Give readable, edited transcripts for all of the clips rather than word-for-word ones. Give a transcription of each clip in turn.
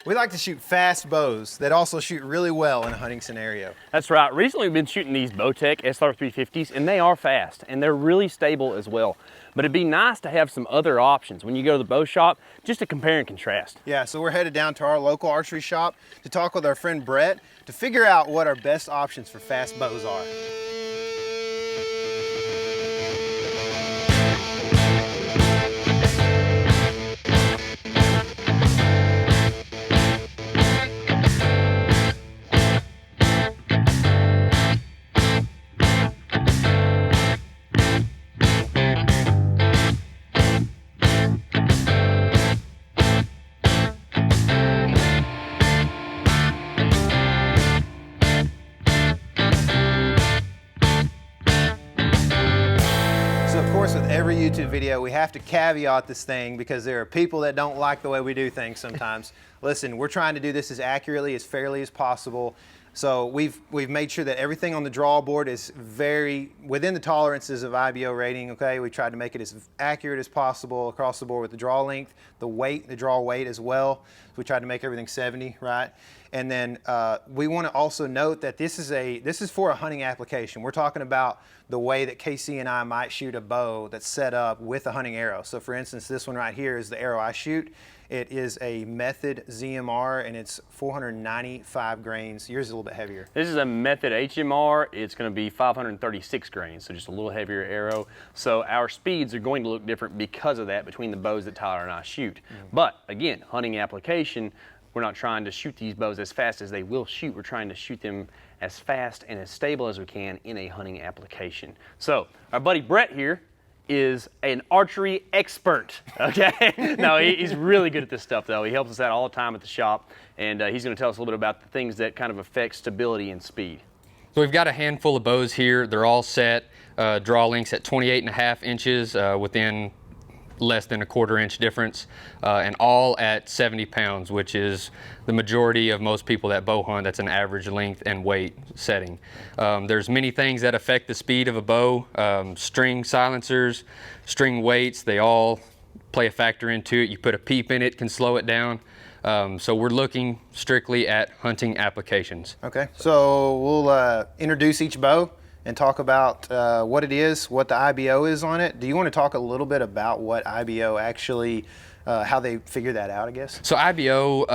We like to shoot fast bows that also shoot really well in a hunting scenario. That's right. Recently we've been shooting these Bowtech SR350s, and they are fast and they're really stable as well. But it'd be nice to have some other options when you go to the bow shop, just to compare and contrast. Yeah, so we're headed down to our local archery shop to talk with our friend Brett to figure out what our best options for fast bows are. Every YouTube video, we have to caveat this thing because there are people that don't like the way we do things sometimes. Listen, we're trying to do this as accurately, as fairly as possible. So we've made sure that everything on the draw board is very within the tolerances of IBO rating, okay? We tried to make it as accurate as possible across the board with the draw length, the weight, the draw weight as well. So we tried to make everything 70, right? And then we want to also note that this is for a hunting application. We're talking about the way that KC and I might shoot a bow that's set up with a hunting arrow. So for instance, this one right here is the arrow I shoot. It is a Method ZMR and it's 495 grains. Yours is a little bit heavier. This is a Method HMR. It's going to be 536 grains, so just a little heavier arrow. So our speeds are going to look different because of that between the bows that Tyler and I shoot. But again, hunting application, we're not trying to shoot these bows as fast as they will shoot. We're trying to shoot them as fast and as stable as we can in a hunting application. So our buddy Brett here is an archery expert, okay? No, he's really good at this stuff though. He helps us out all the time at the shop, and he's gonna tell us a little bit about the things that kind of affect stability and speed. So we've got a handful of bows here. They're all set, draw lengths at 28.5 inches within less than a 1/4 inch difference, and all at 70 pounds, which is the majority of most people that bow hunt. That's an average length and weight setting. There's many things that affect the speed of a bow. String silencers, string weights, they all play a factor into it. You put a peep in it, can slow it down. So we're looking strictly at hunting applications. Okay, so we'll introduce each bow and talk about what it is, what the IBO is on it. Do you want to talk a little bit about what IBO actually, how they figure that out, I guess? So IBO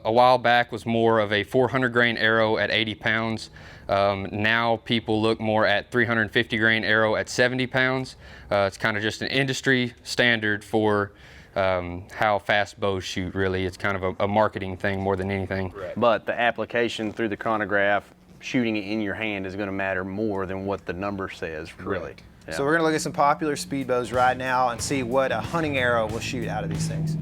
a while back was more of a 400 grain arrow at 80 pounds. Now people look more at 350 grain arrow at 70 pounds. It's kind of just an industry standard for how fast bows shoot, really. It's kind of a marketing thing more than anything. Right. But the application through the chronograph, shooting it in your hand is going to matter more than what the number says, really. Yeah. So we're going to look at some popular speed bows right now and see what a hunting arrow will shoot out of these things.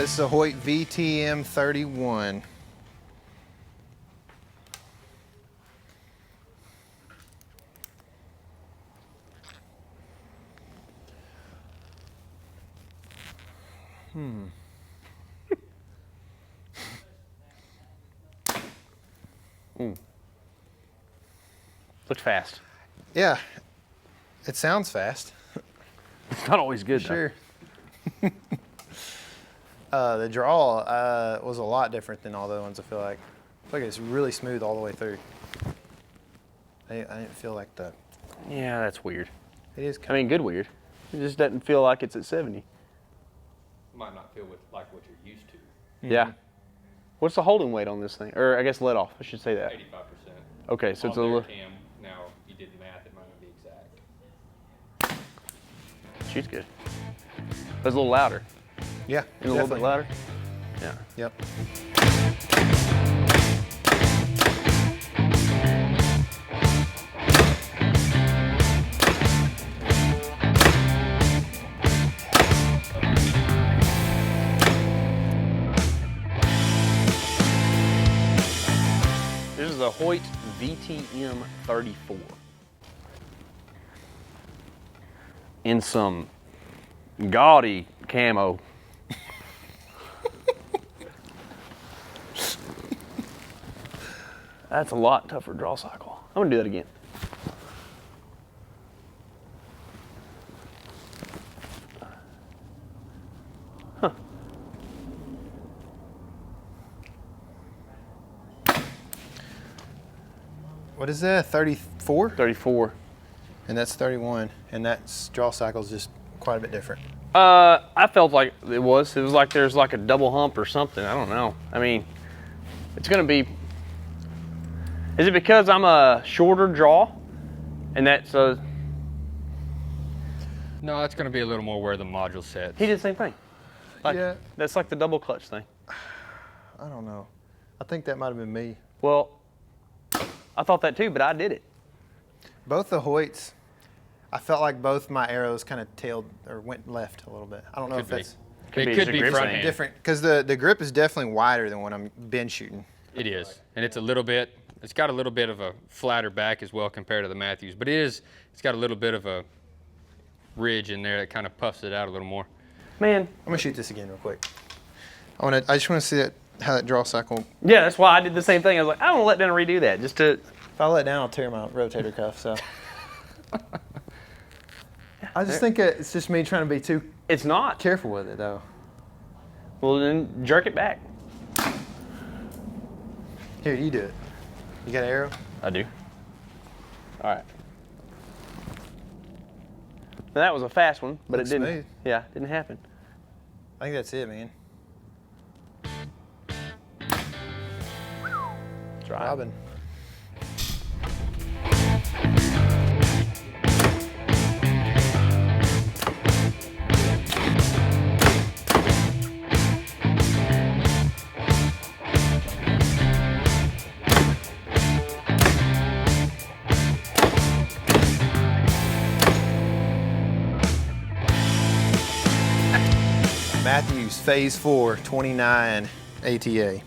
This is a Hoyt VTM 31. Looks fast. Yeah, it sounds fast. It's not always good, Sure. The draw was a lot different than all the other ones, I feel like. It's really smooth all the way through. I didn't feel like that. Yeah, that's weird. It is I mean, good weird. It just doesn't feel like it's at 70. Might not feel like what you're used to. Yeah. What's the holding weight on this thing? Or I guess let off, I should say that. 85%. Okay, so it's a little... Now, you did math, it might not be exact. Shoots good. But it's a little louder. Yeah, A little bit louder? Yeah. Yep. This is a Hoyt VTM 34. in some gaudy camo. That's a lot tougher draw cycle. I'm gonna do that again. Huh. What is that, 34? 34. And that's 31, and that draw cycle is just quite a bit different. I felt like it was like there's like a double hump or something. I don't know. I mean, it's gonna be, is it because I'm a shorter draw and that's No, it's going to be a little more where the module sets. he did the same thing. Like, Yeah. That's like the double clutch thing. I don't know. I think that might have been me. Well, I thought that too, but I did it. Both the Hoyts, I felt like both my arrows kind of tailed or went left a little bit. I don't know Could if be. that's Could be It just could a be grip front thing. hand. different, because the grip is definitely wider than when I'm bend shooting. It is, and it's a little bit. It's got a little bit of a flatter back as well compared to the Matthews, but it's got a little bit of a ridge in there that kind of puffs it out a little more. Man, I'm gonna shoot this again real quick. I just want to see how that draw cycle. yeah, that's why I did the same thing. I was like, I want to let them redo that just to. If I let down, I'll tear my rotator cuff. So I just think it's just me trying to be too It's not. careful with it, though. Well, then jerk it back. Here, you do it. You got an arrow? I do. All right. Now, that was a fast one, but Looks it didn't. smooth. Yeah, didn't happen. I think that's it, man. Try. Robin. Matthews, Phase 4, 29 ATA.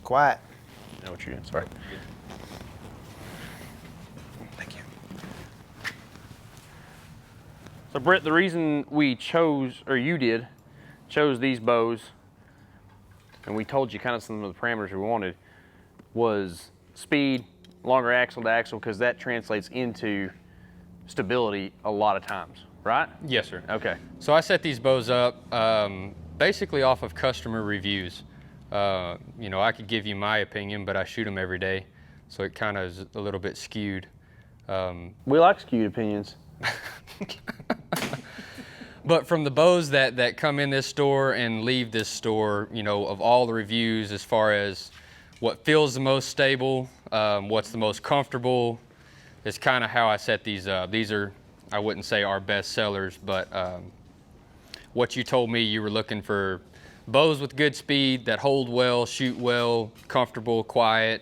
Quiet. I know what you're doing. Sorry. Thank you. So, Brett, the reason we chose, or you did, chose these bows, and we told you kind of some of the parameters we wanted, was speed, longer axle to axle, because that translates into stability a lot of times, right? Yes, sir. Okay. So I set these bows up basically off of customer reviews. You know, I could give you my opinion, but I shoot them every day, so it kind of is a little bit skewed. We like skewed opinions. But from the bows that come in this store and leave this store, you know, of all the reviews as far as what feels the most stable, what's the most comfortable, is kind of how I set these up. These are, I wouldn't say our best sellers, but what you told me you were looking for bows with good speed that hold well, shoot well, comfortable, quiet,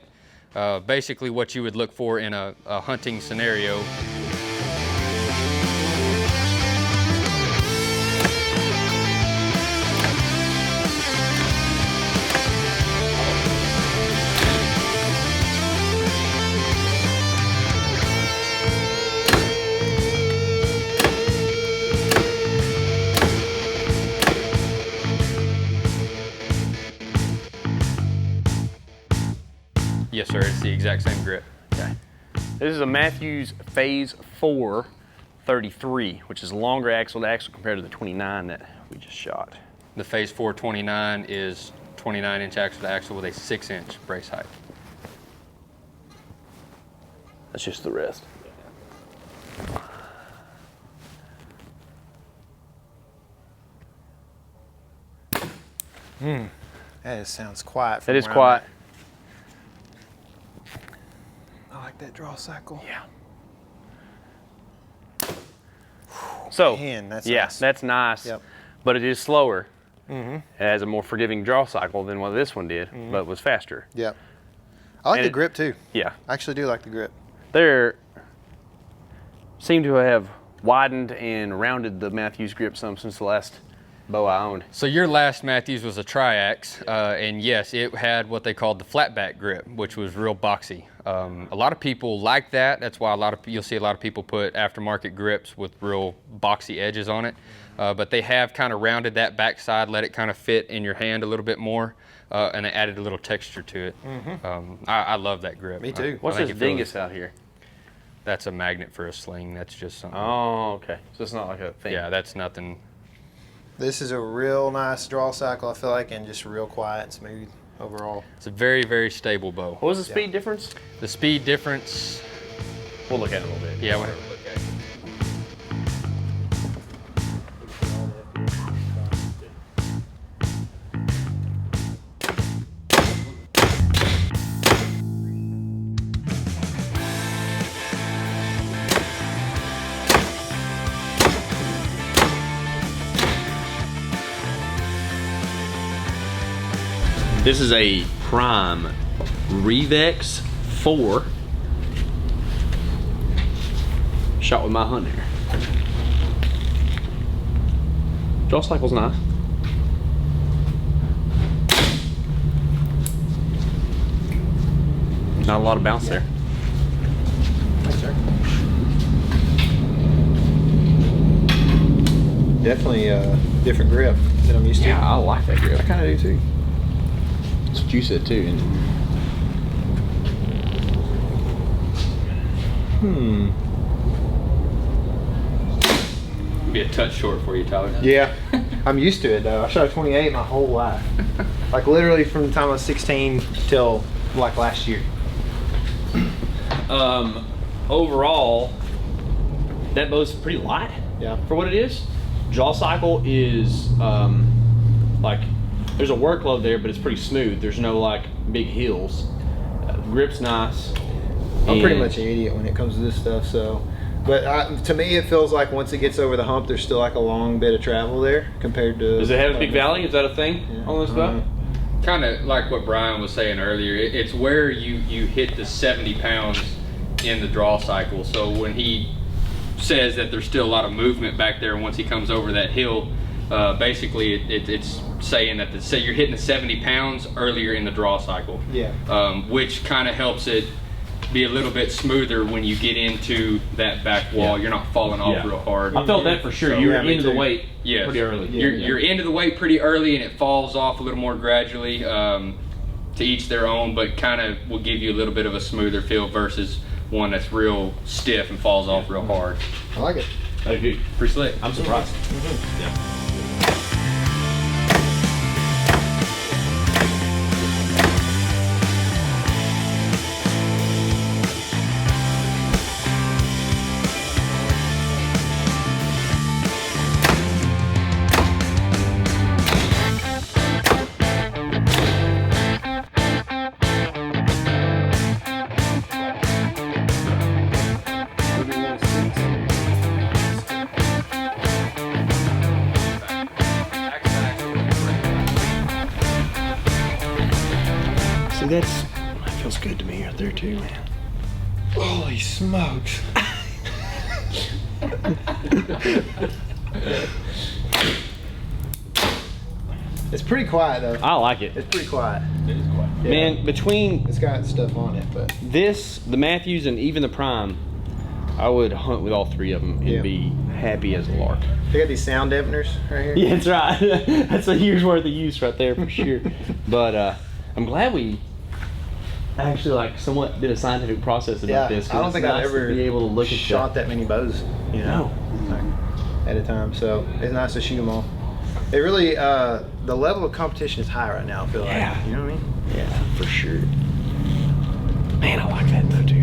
basically what you would look for in a hunting scenario. Yes, sir, it's the exact same grip. Okay. This is a Matthews Phase 4 33, which is longer axle to axle compared to the 29 that we just shot. The Phase 429 is 29-inch axle to axle with a 6-inch brace height. That's just the rest. That sounds quiet. It from is where I'm quiet. at. I like that draw cycle. Yeah. So, Man, that's yeah, nice. that's nice, Yep. but it is slower. It has a more forgiving draw cycle than what this one did, but was faster. Yep. I like And the it- grip too. Yeah. I actually do like the grip. They seem to have widened and rounded the Matthews grip some since the last bow I owned. So your last Matthews was a triax, and yes, it had what they called the flat back grip, which was real boxy. A lot of people like that. That's why you'll see a lot of people put aftermarket grips with real boxy edges on it. But they have kind of rounded that backside, let it kind of fit in your hand a little bit more, and they added a little texture to it. I love that grip. Me too. What's this dingus out here? That's a magnet for a sling. That's just something. Oh, okay. So it's not like a thing. Yeah, that's nothing. This is a real nice draw cycle, I feel like, and just real quiet and smooth overall. It's a very, very stable bow. What was the speed difference? The speed difference. We'll look at it a little bit. Yeah, whatever. Look at it. This is a Prime Rivex 4 shot with my hunter. Draw cycle's nice. Not a lot of bounce there. Thanks, sir. Definitely a different grip than I'm used to. Yeah, I like that grip. I kind of do too. That's what you said too. Be a touch short for you, Tyler. Yeah, I'm used to it though. I shot a 28 my whole life. Like literally from the time I was 16 till like last year. Overall, that bow's pretty light. Yeah. For what it is. Draw cycle is like there's a workload there, but it's pretty smooth. There's no like big hills. Grip's nice. I'm pretty much an idiot when it comes to this stuff, so. But to me, it feels like once it gets over the hump, there's still like a long bit of travel there compared to. Does it have a big valley? Is that a thing on this bow? Kind of like what Brian was saying earlier. It's where you hit the 70 pounds in the draw cycle. So when he says that there's still a lot of movement back there once he comes over that hill, basically it's saying that say you're hitting the 70 pounds earlier in the draw cycle. Yeah. Which kind of helps it be a little bit smoother when you get into that back wall. You're not falling off real hard. I felt that for sure. So, You were yeah, me into the too. weight pretty early. You're into the weight pretty early, and it falls off a little more gradually. To each their own, but kind of will give you a little bit of a smoother feel versus one that's real stiff and falls off real hard. I like it. Okay. Pretty slick. I'm surprised. Yeah. See, that feels good to me out there too, man. Holy smokes. It's pretty quiet though. I like it. It's pretty quiet. It is quite. Yeah. Man, between It's got stuff on it, but this, the Matthews, and even the Prime, I would hunt with all three of them and Yeah. be happy as a lark. they got these sound dampeners right here. Yeah, that's right. That's a year's worth of use right there for sure. But I'm glad we actually like somewhat did a scientific process about Yeah, this. 'cause I don't it's think I've nice to ever be able to look at shot that many bows, you know, like, at a time. So it's nice to shoot them all. It really, the level of competition is high right now. I feel Yeah. like, you know what I mean? Yeah, for sure. Man, I like that though too.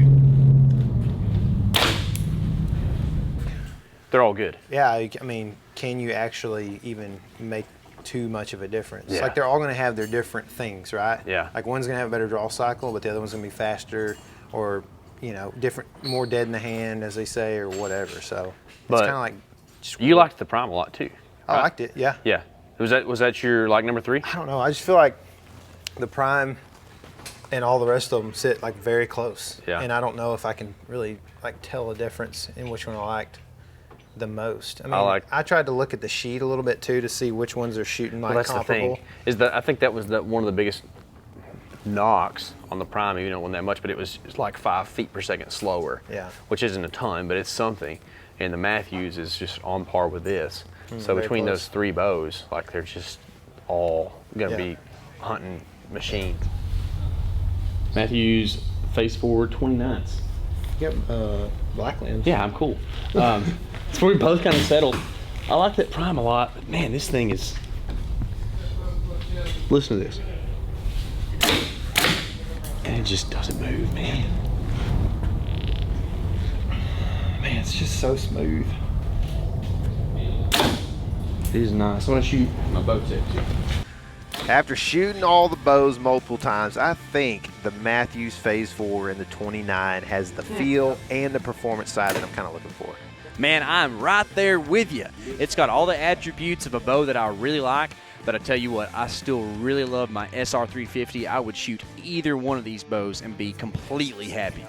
They're all good. Yeah, I mean, can you actually even make too much of a difference? Yeah. Like they're all going to have their different things, right? Yeah. Like one's going to have a better draw cycle, but the other one's going to be faster, or you know, different, more dead in the hand, as they say, or whatever. So But it's kind of like. Just You liked the Prime a lot too. I right? liked it. Yeah. Yeah. Was that your like number 3? I don't know. I just feel like the Prime and all the rest of them sit like very close. Yeah. And I don't know if I can really like tell a difference in which one I liked. the most. I mean, I tried to look at the sheet a little bit too to see which ones are shooting like that's comparable. the thing. Is that I think that was one of the biggest knocks on the Prime. You know, wasn't that much, but it's like 5 feet per second slower. Yeah. Which isn't a ton, but it's something. And the Matthews is just on par with this. So between those 3 bows, like they're just all gonna be hunting machines. Matthews face forward 29s. Yep, black lens. Yeah, I'm cool. So we both kind of settled. I like that Prime a lot, but man, this thing is. Listen to this. And it just doesn't move, man. Man, it's just so smooth. It is nice. I want to shoot my bow tip too. After shooting all the bows multiple times, I think the Matthews Phase 4 and the 29 has the feel and the performance side that I'm kind of looking for. Man, I'm right there with you. It's got all the attributes of a bow that I really like, but I tell you what, I still really love my SR350. I would shoot either one of these bows and be completely happy.